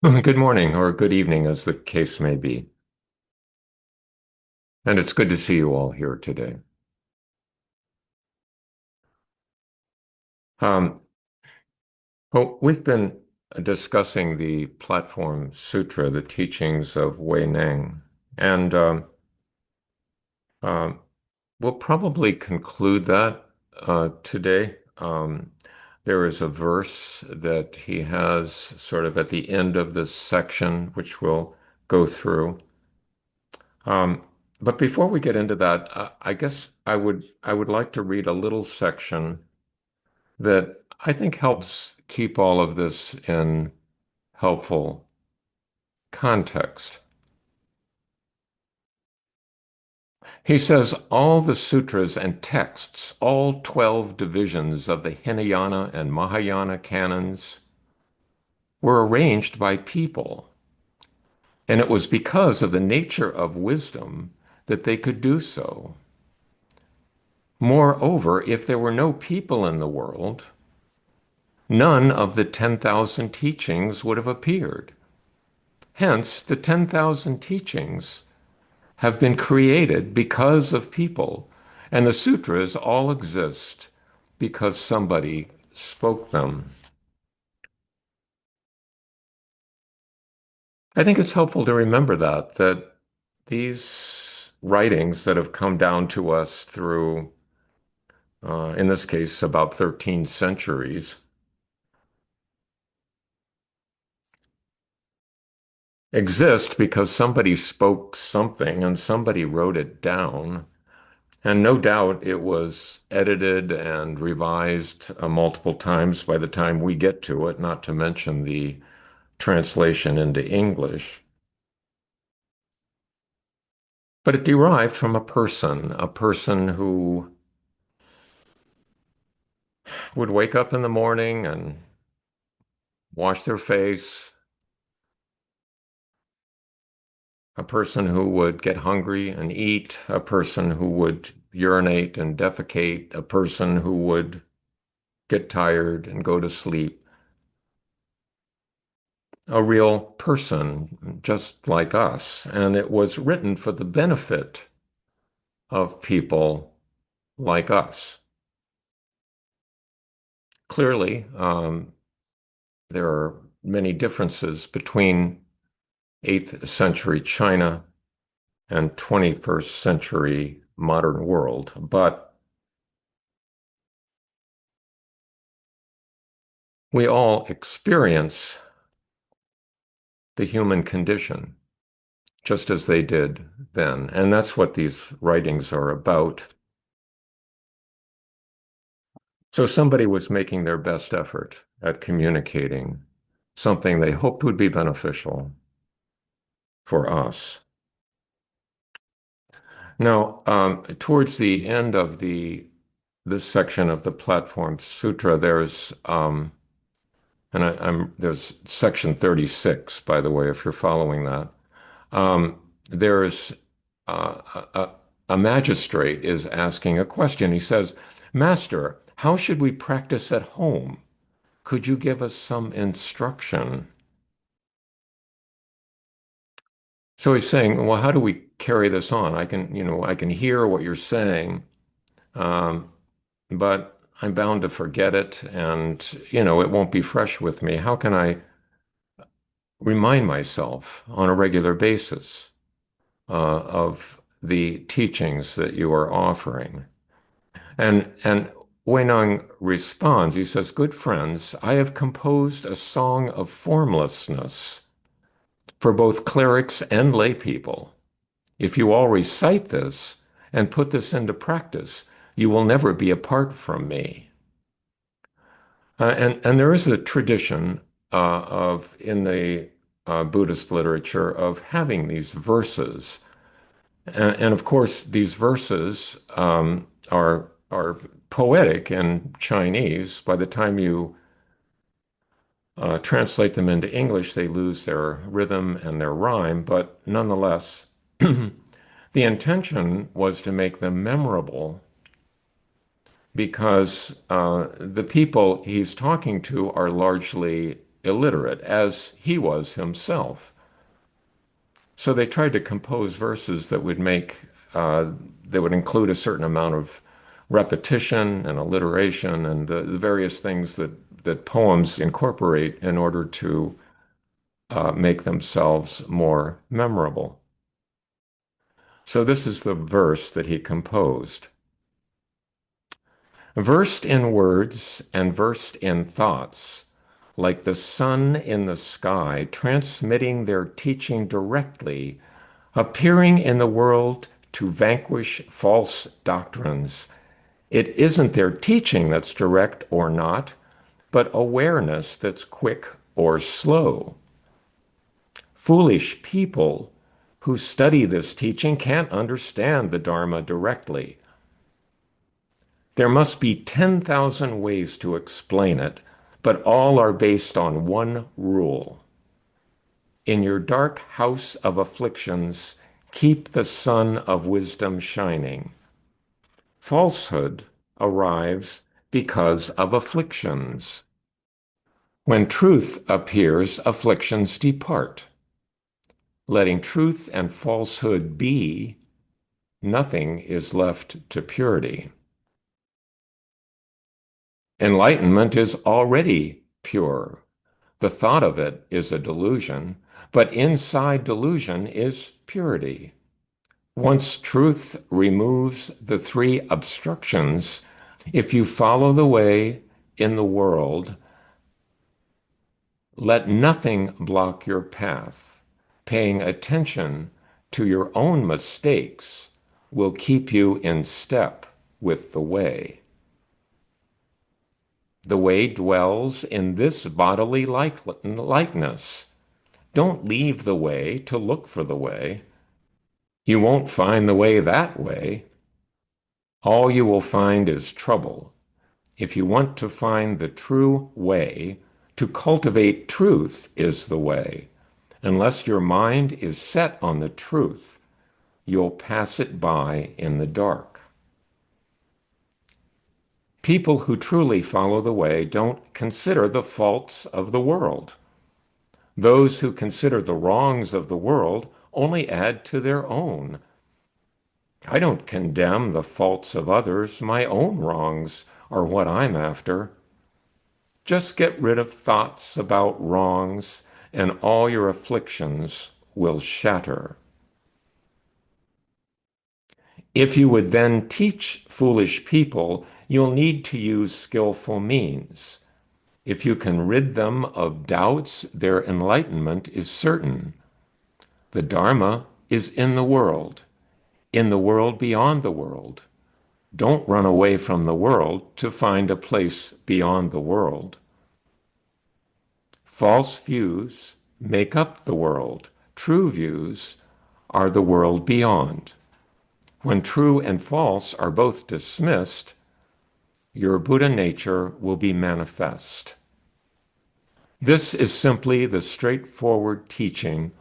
Good morning or good evening, as the case may be. And it's good to see you all here today. Um, well, we've been discussing the Platform Sutra, the teachings of Huineng, and um, we'll probably conclude that today. There is a verse that he has sort of at the end of this section, which we'll go through. Um, but before we get into that, I guess I would like to read a little section that I think helps keep all of this in helpful context. He says all the sutras and texts, all 12 divisions of the Hinayana and Mahayana canons, were arranged by people, and it was because of the nature of wisdom that they could do so. Moreover, if there were no people in the world, none of the 10,000 teachings would have appeared. Hence, the 10,000 teachings have been created because of people, and the sutras all exist because somebody spoke them. I think it's helpful to remember that these writings that have come down to us through, in this case, about 13 centuries, exist because somebody spoke something and somebody wrote it down. And no doubt it was edited and revised multiple times by the time we get to it, not to mention the translation into English. But it derived from a person who would wake up in the morning and wash their face, a person who would get hungry and eat, a person who would urinate and defecate, a person who would get tired and go to sleep. A real person just like us. And it was written for the benefit of people like us. Clearly, there are many differences between 8th century China and 21st century modern world, but we all experience the human condition just as they did then. And that's what these writings are about. So somebody was making their best effort at communicating something they hoped would be beneficial for us. Now, towards the end of the this section of the Platform Sutra, there's section 36, by the way, if you're following that. There's a, a magistrate is asking a question. He says, "Master, how should we practice at home? Could you give us some instruction?" So he's saying, well, how do we carry this on? I can hear what you're saying, um, but I'm bound to forget it, and it won't be fresh with me. How can I remind myself on a regular basis of the teachings that you are offering? And Wenang responds. He says, "Good friends, I have composed a song of formlessness for both clerics and lay people. If you all recite this and put this into practice, you will never be apart from me." And there is a tradition of in the Buddhist literature of having these verses, and of course these verses are poetic in Chinese. By the time you translate them into English, they lose their rhythm and their rhyme, but nonetheless, the intention was to make them memorable because the people he's talking to are largely illiterate, as he was himself. So they tried to compose verses that would uh, that would include a certain amount of repetition and alliteration and the various things that poems incorporate in order to make themselves more memorable. So this is the verse that he composed. Versed in words and versed in thoughts, like the sun in the sky, transmitting their teaching directly, appearing in the world to vanquish false doctrines. It isn't their teaching that's direct or not, but awareness that's quick or slow. Foolish people who study this teaching can't understand the Dharma directly. There must be 10,000 ways to explain it, but all are based on one rule. In your dark house of afflictions, keep the sun of wisdom shining. Falsehood arrives because of afflictions. When truth appears, afflictions depart. Letting truth and falsehood be, nothing is left to purity. Enlightenment is already pure. The thought of it is a delusion, but inside delusion is purity. Once truth removes the three obstructions, if you follow the way in the world, let nothing block your path. Paying attention to your own mistakes will keep you in step with the way. The way dwells in this bodily likeness. Don't leave the way to look for the way. You won't find the way that way. All you will find is trouble. If you want to find the true way, to cultivate truth is the way. Unless your mind is set on the truth, you'll pass it by in the dark. People who truly follow the way don't consider the faults of the world. Those who consider the wrongs of the world only add to their own. I don't condemn the faults of others. My own wrongs are what I'm after. Just get rid of thoughts about wrongs, and all your afflictions will shatter. If you would then teach foolish people, you'll need to use skillful means. If you can rid them of doubts, their enlightenment is certain. The Dharma is in the world beyond the world. Don't run away from the world to find a place beyond the world. False views make up the world. True views are the world beyond. When true and false are both dismissed, your Buddha nature will be manifest. This is simply the straightforward teaching,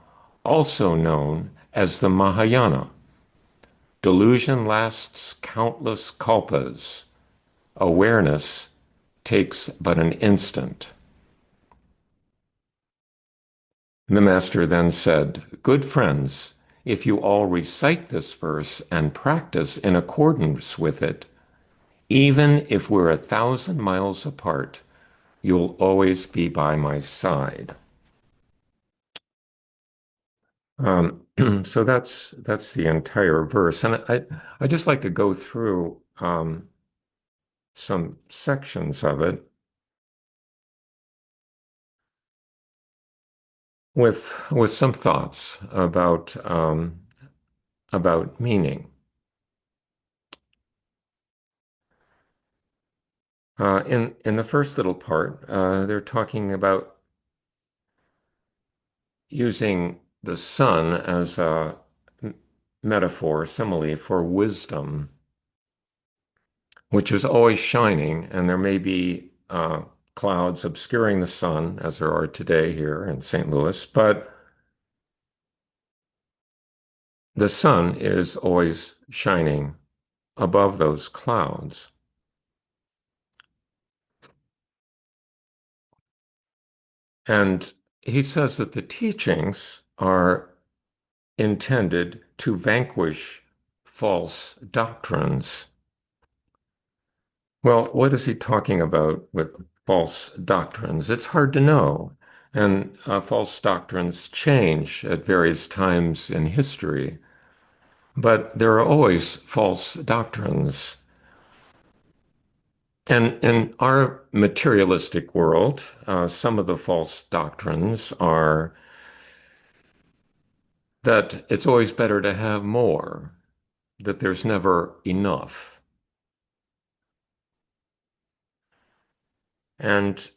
also known as the Mahayana. Delusion lasts countless kalpas. Awareness takes but an instant. The master then said, "Good friends, if you all recite this verse and practice in accordance with it, even if we're 1,000 miles apart, you'll always be by my side." Um, so that's the entire verse, and I just like to go through some sections of it with some thoughts about meaning. In the first little part, they're talking about using the sun as a metaphor, simile for wisdom, which is always shining, and there may be clouds obscuring the sun, as there are today here in St. Louis, but the sun is always shining above those clouds. And he says that the teachings are intended to vanquish false doctrines. Well, what is he talking about with false doctrines? It's hard to know. And false doctrines change at various times in history, but there are always false doctrines. And in our materialistic world, some of the false doctrines are that it's always better to have more, that there's never enough, and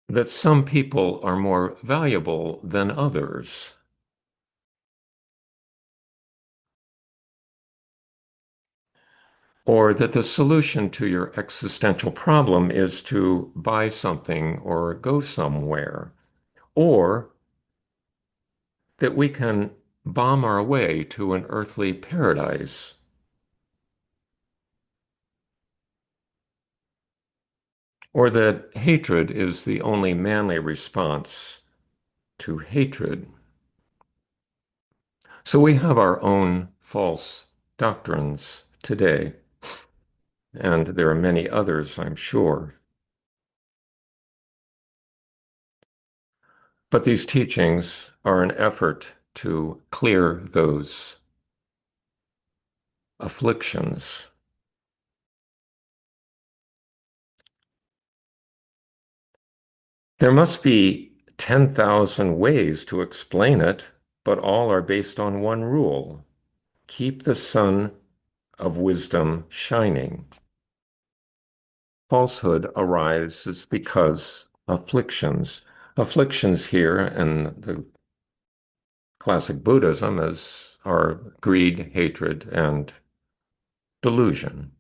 that some people are more valuable than others, or that the solution to your existential problem is to buy something or go somewhere, or that we can bomb our way to an earthly paradise, or that hatred is the only manly response to hatred. So we have our own false doctrines today, and there are many others, I'm sure. But these teachings are an effort to clear those afflictions. There must be 10,000 ways to explain it, but all are based on one rule: keep the sun of wisdom shining. Falsehood arises because afflictions here in the classic Buddhism are greed, hatred, and delusion.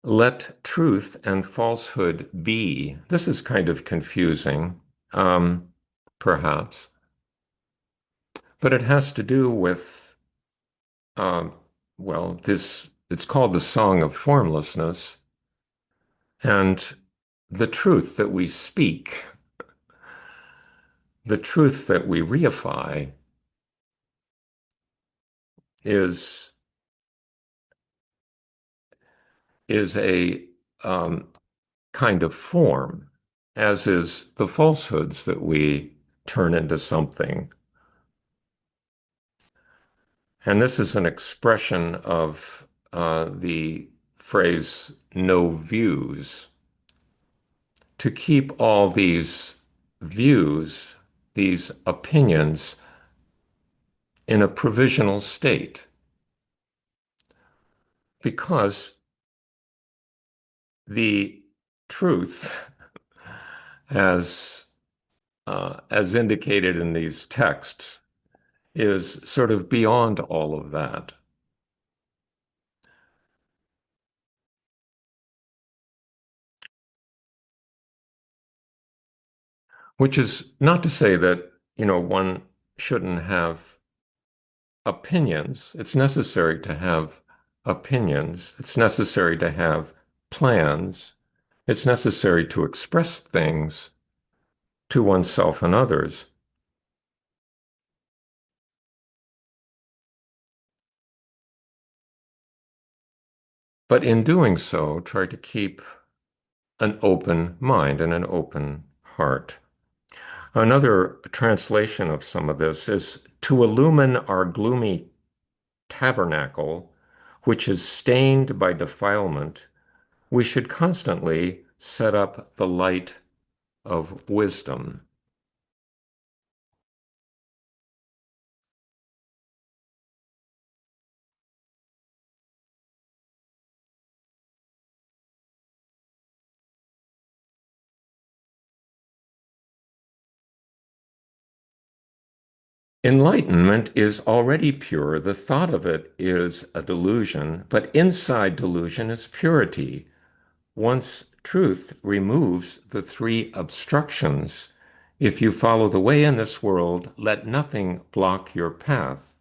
Let truth and falsehood be. This is kind of confusing, um, perhaps, but it has to do with, um, well, it's called the Song of Formlessness, and the truth that we speak, the truth that we reify is is a kind of form, as is the falsehoods that we turn into something. And this is an expression of the phrase no views. To keep all these views, these opinions, in a provisional state, because the truth, as indicated in these texts, is sort of beyond all of that, which is not to say that, one shouldn't have opinions. It's necessary to have opinions. It's necessary to have plans. It's necessary to express things to oneself and others. But in doing so, try to keep an open mind and an open heart. Another translation of some of this is to illumine our gloomy tabernacle, which is stained by defilement, we should constantly set up the light of wisdom. Enlightenment is already pure. The thought of it is a delusion, but inside delusion is purity. Once truth removes the three obstructions, if you follow the way in this world, let nothing block your path.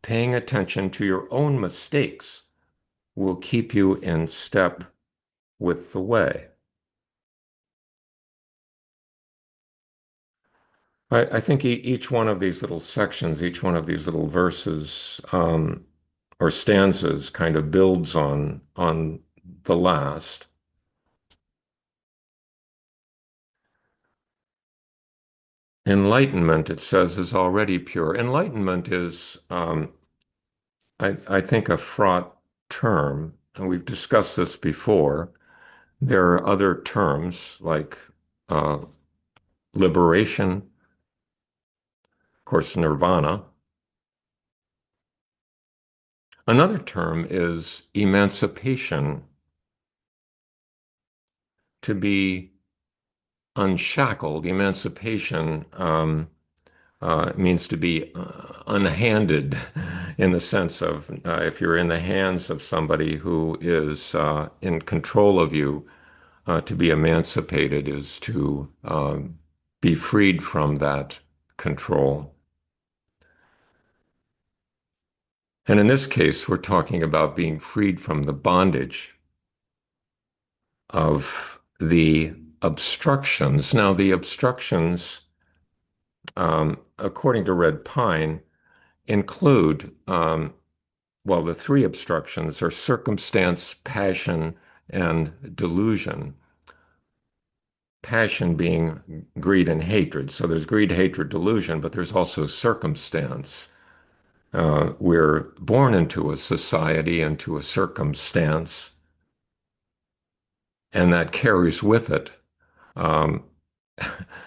paying attention to your own mistakes will keep you in step with the way. I think each one of these little sections, each one of these little verses or stanzas kind of builds on the last. Enlightenment, it says, is already pure. Enlightenment is, I think, a fraught term, and we've discussed this before. There are other terms like uh, liberation, of course, nirvana. Another term is emancipation, to be unshackled. Emancipation means to be unhanded in the sense of if you're in the hands of somebody who is in control of you, to be emancipated is to be freed from that control. And in this case, we're talking about being freed from the bondage of the obstructions. Now, the obstructions, according to Red Pine, include, well, the three obstructions are circumstance, passion, and delusion. Passion being greed and hatred. So there's greed, hatred, delusion, but there's also circumstance. We're born into a society, into a circumstance, and that carries with it um,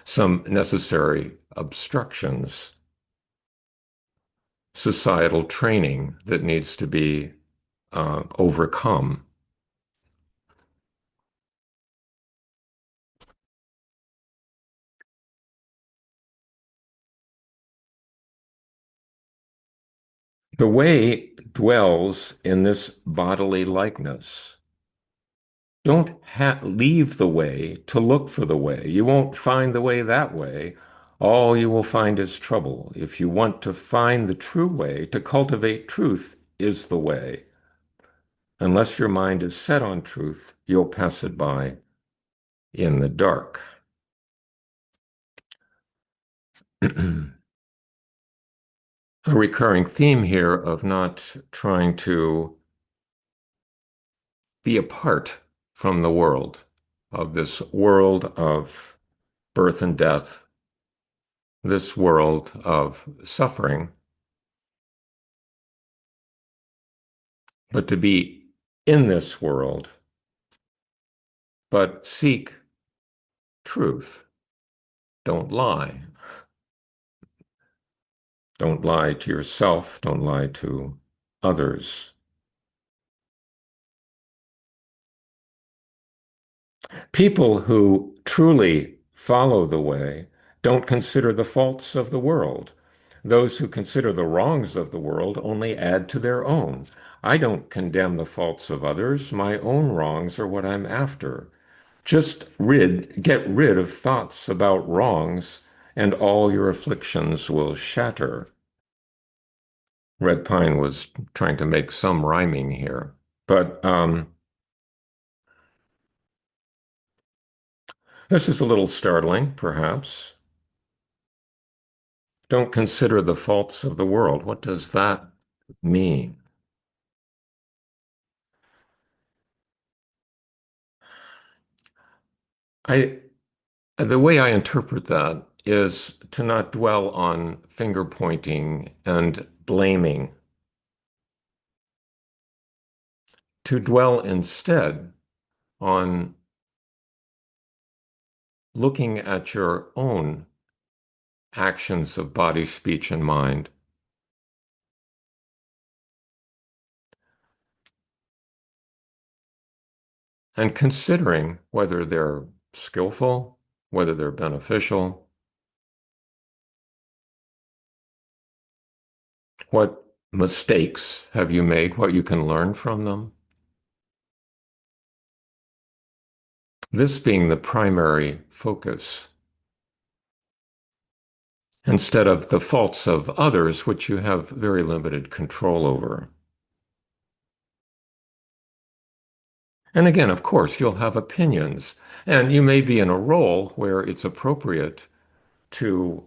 some necessary obstructions, societal training that needs to be overcome. The way dwells in this bodily likeness. Don't leave the way to look for the way. You won't find the way that way. All you will find is trouble. If you want to find the true way, to cultivate truth is the way. Unless your mind is set on truth, you'll pass it by in the dark. A recurring theme here of not trying to be apart from the world, of this world of birth and death, this world of suffering, but to be in this world, but seek truth. Don't lie. Don't lie to yourself. Don't lie to others. People who truly follow the way don't consider the faults of the world. Those who consider the wrongs of the world only add to their own. I don't condemn the faults of others. My own wrongs are what I'm after. Get rid of thoughts about wrongs, and all your afflictions will shatter. Red Pine was trying to make some rhyming here, but this is a little startling, perhaps. Don't consider the faults of the world. What does that mean? I, the way I interpret that is to not dwell on finger pointing and blaming, to dwell instead on looking at your own actions of body, speech, and mind, and considering whether they're skillful, whether they're beneficial, what mistakes have you made, what you can learn from them. This being the primary focus. instead of the faults of others, which you have very limited control over. And again, of course, you'll have opinions, and you may be in a role where it's appropriate to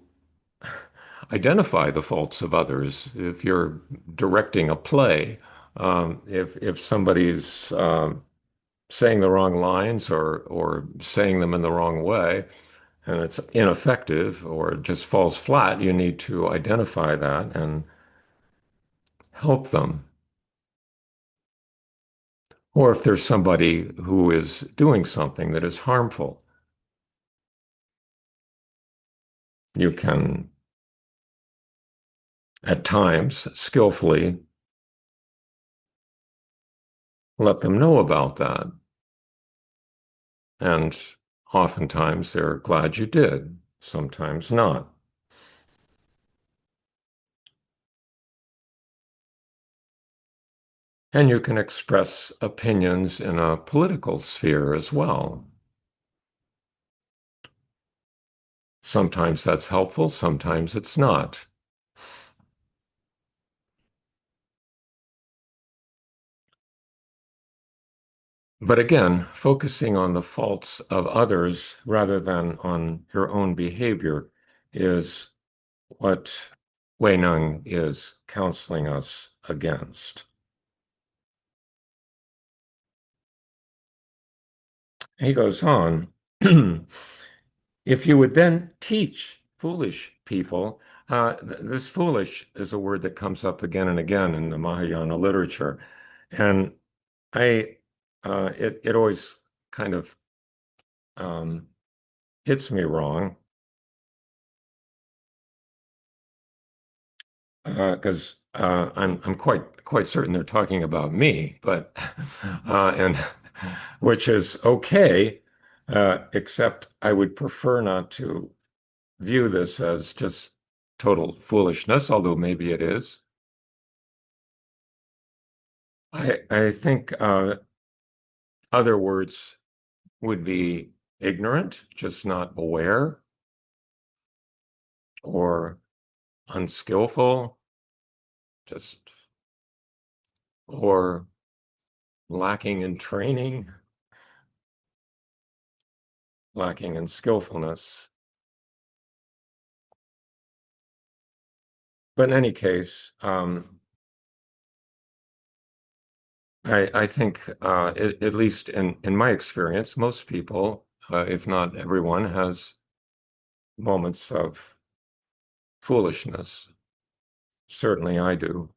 identify the faults of others. If you're directing a play, if somebody's saying the wrong lines or saying them in the wrong way, and it's ineffective or just falls flat, you need to identify that and help them. Or if there's somebody who is doing something that is harmful, you can at times skillfully let them know about that. And oftentimes they're glad you did, sometimes not. And you can express opinions in a political sphere as well. Sometimes that's helpful, sometimes it's not. But again, focusing on the faults of others rather than on your own behavior is what Huineng is counseling us against. He goes on, if you would then teach foolish people, this foolish is a word that comes up again and again in the Mahayana literature. And I, it always kind of um, hits me wrong because I'm quite certain they're talking about me, but and which is okay, except I would prefer not to view this as just total foolishness, although maybe it is. I think other words would be ignorant, just not aware, or unskillful, just or lacking in training, lacking in skillfulness. But in any case, I think, at least in my experience, most people, if not everyone, has moments of foolishness. Certainly I do.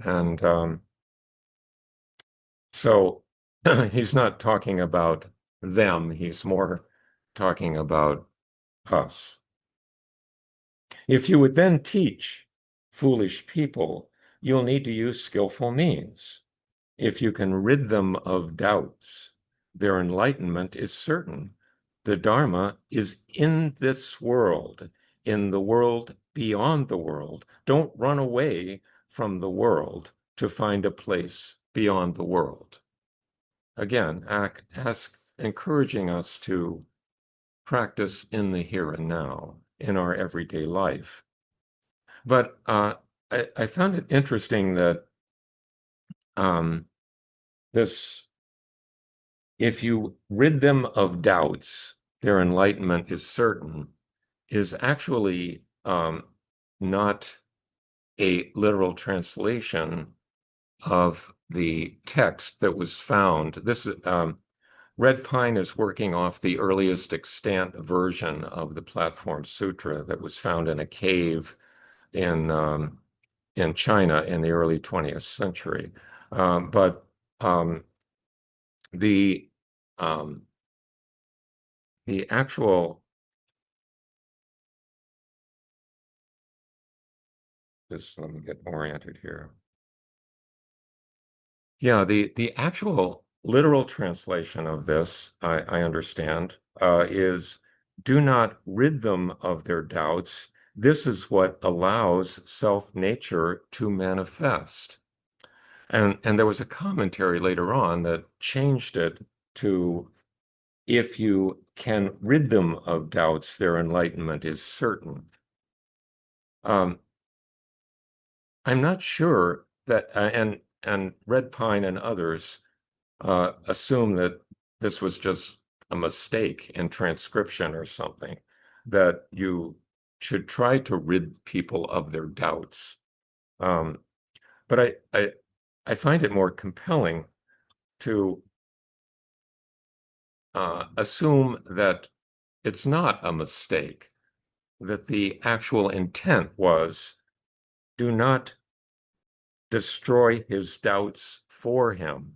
And so he's not talking about them, he's more talking about us. If you would then teach foolish people, you'll need to use skillful means. If you can rid them of doubts, their enlightenment is certain. The Dharma is in this world, in the world beyond the world. Don't run away from the world to find a place beyond the world. Again, encouraging us to practice in the here and now, in our everyday life. But I found it interesting that um, this if you rid them of doubts, their enlightenment is certain, is actually not a literal translation of the text that was found. Red Pine is working off the earliest extant version of the Platform Sutra that was found in a cave in in China in the early 20th century. But the um, the actual just let me get oriented here. Yeah, the actual literal translation of this, I understand, is do not rid them of their doubts. This is what allows self-nature to manifest. And there was a commentary later on that changed it to if you can rid them of doubts, their enlightenment is certain. Um, I'm not sure that, and Red Pine and others assume that this was just a mistake in transcription or something, that you should try to rid people of their doubts. Um, but I find it more compelling to assume that it's not a mistake, that the actual intent was do not destroy his doubts for him,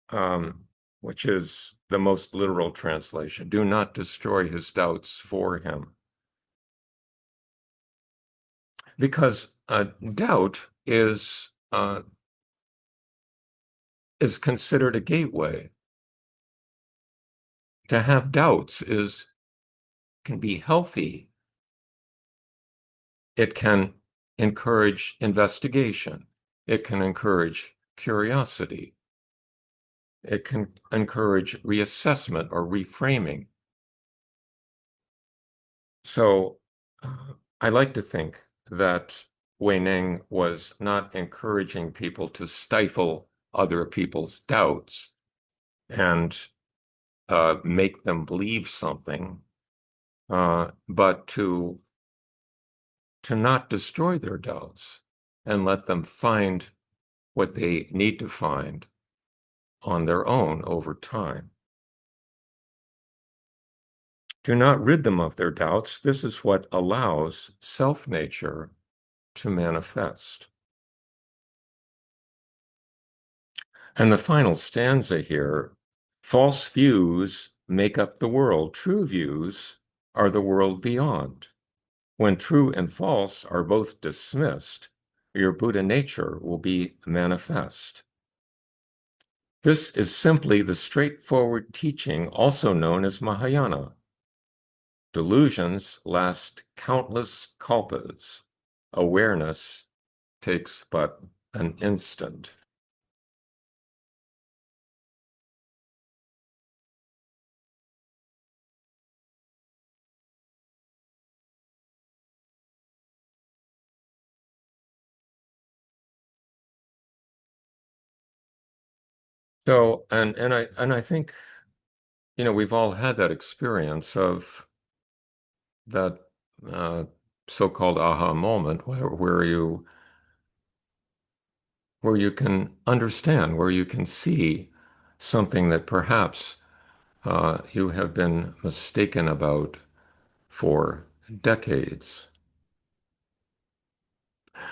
um, which is the most literal translation. Do not destroy his doubts for him. Because doubt is considered a gateway. To have doubts is can be healthy. It can encourage investigation. It can encourage curiosity. It can encourage reassessment or reframing. So I like to think that Huineng was not encouraging people to stifle other people's doubts and make them believe something, but to not destroy their doubts and let them find what they need to find on their own over time. Do not rid them of their doubts. This is what allows self-nature to manifest. And the final stanza here, false views make up the world. True views are the world beyond. When true and false are both dismissed, your Buddha nature will be manifest. This is simply the straightforward teaching, also known as Mahayana. Delusions last countless kalpas. Awareness takes but an instant. So, and I think, we've all had that experience of that uh, so-called aha moment where you can understand, where you can see something that perhaps you have been mistaken about for decades.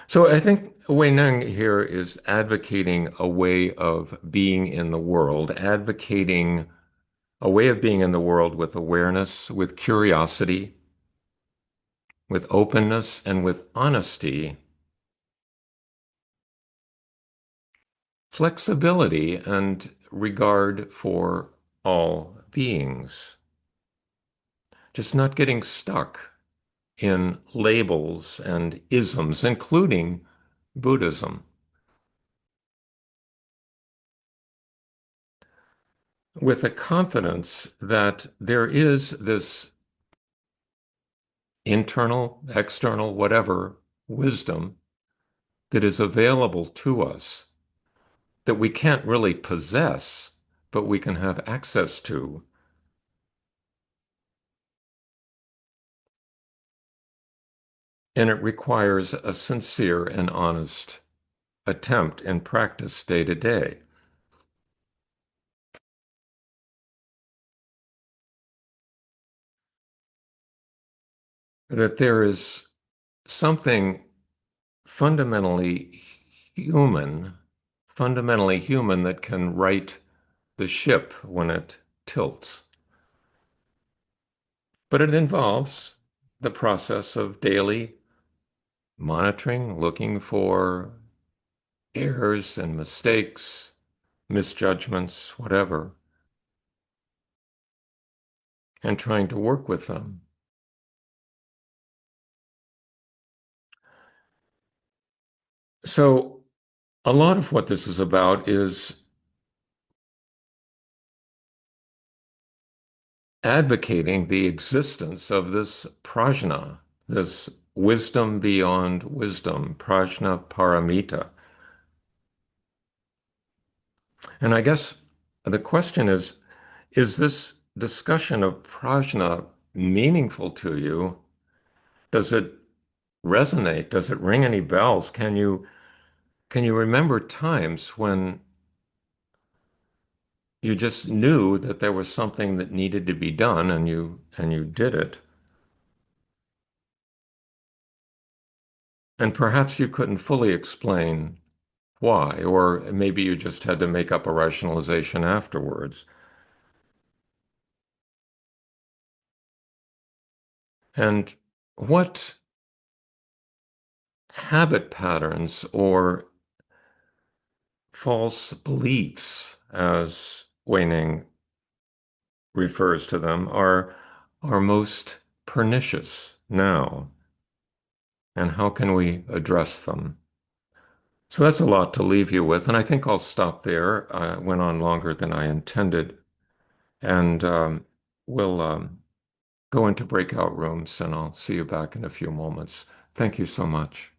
So I think Wei Neng here is advocating a way of being in the world, advocating a way of being in the world with awareness, with curiosity, with openness, and with honesty, flexibility, and regard for all beings. Just not getting stuck in labels and isms, including Buddhism, with a confidence that there is this internal, external, whatever wisdom that is available to us that we can't really possess, but we can have access to. And it requires a sincere and honest attempt and practice day to day. That there is something fundamentally human, fundamentally human that can right the ship when it tilts. But it involves the process of daily monitoring, looking for errors and mistakes, misjudgments, whatever, and trying to work with them. So, a lot of what this is about is advocating the existence of this prajna, this wisdom beyond wisdom, prajna paramita. And I guess the question is this discussion of prajna meaningful to you? Does it resonate? Does it ring any bells? Can you remember times when you just knew that there was something that needed to be done and you did it? And perhaps you couldn't fully explain why, or maybe you just had to make up a rationalization afterwards. And what habit patterns or false beliefs, as Huineng refers to them, are most pernicious now, and how can we address them? So that's a lot to leave you with, and I think I'll stop there. I went on longer than I intended, and we'll go into breakout rooms, and I'll see you back in a few moments. Thank you so much.